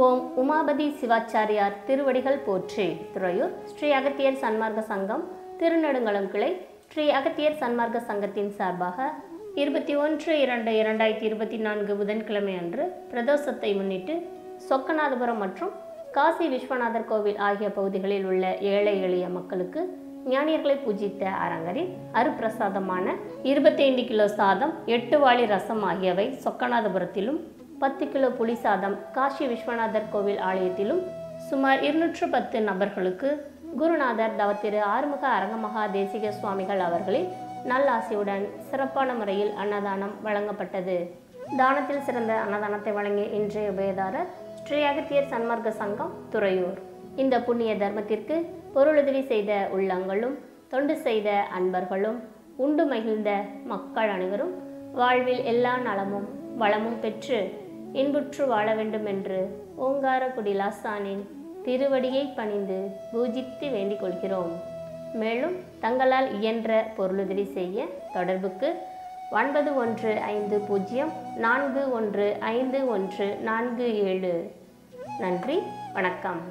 ஓம் உமாபதி சிவாச்சாரியார் திருவடிகள் போற்றி. துறையூர் ஸ்ரீ அகத்தியர் சன்மார்க்க சங்கம் திருநெடுங்குளம் கிளை ஸ்ரீ அகத்தியர் சன்மார்க்க சங்கத்தின் சார்பாக 21/2/2024 புதன்கிழமை அன்று பிரதோஷத்தை முன்னிட்டு சொக்கநாதபுரம் மற்றும் காசி விஸ்வநாதர் கோவில் ஆகிய பகுதிகளில் உள்ள ஏழை எளிய மக்களுக்கு ஞானியர்களை பூஜித்த அரங்கரின் அருப்பிரசாதமான 25 கிலோ சாதம், 8 வாளி ரசம் ஆகியவை சொக்கநாதபுரத்திலும், 10 கிலோ புளி சாதம் காசி விஸ்வநாதர் கோவில் ஆலயத்திலும் சுமார் 210 நபர்களுக்கு குருநாதர் தவத்திரு ஆறுமுக அரங்கமகா தேசிக சுவாமிகள் அவர்களின் நல்லாசியுடன் சிறப்பான முறையில் அன்னதானம் வழங்கப்பட்டது. தானத்தில் சிறந்த அன்னதானத்தை வழங்கிய இன்றைய உபயதாரர் ஸ்ரீ அகத்தியர் சன்மார்க்க சங்கம் துறையூர். இந்த புண்ணிய தர்மத்திற்கு பொருளுதவி செய்த உள்ளங்களும் தொண்டு செய்த அன்பர்களும் உண்டு மகிழ்ந்த மக்கள் அனைவரும் வாழ்வில் எல்லா நலமும் வளமும் பெற்று இன்புற்று வாழ வேண்டும் என்று ஓங்காரக்குடி லாசானின் திருவடியை பணிந்து பூஜித்து வேண்டிக் கொள்கிறோம். மேலும் தங்களால் இயன்ற பொருளுதவி செய்ய தொடர்புக்கு 9150415147. நன்றி, வணக்கம்.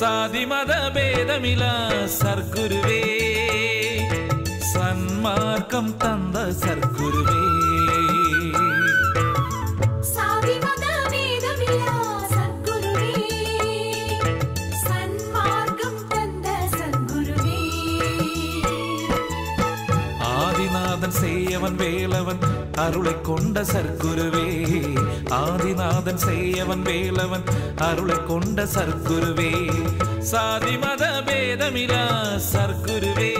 சாதி மத பேதமிலா சர்க்குருவே, சன்மார்க்கம் தந்த சர்க்குருவே. சாதி மத பேதமிலா சர்க்குருவே, சன்மார்க்கம் தந்த சர்க்குருவே. ஆதிநாதன் செய்யவன் வேலவன் அருளை கொண்ட சர்க்குருவே, ஆதிநாதன் செய்யவன் வேலவன் அருளை கொண்ட சர்க்குருவே. சாதி மத பேதமிலா சர்க்குருவே.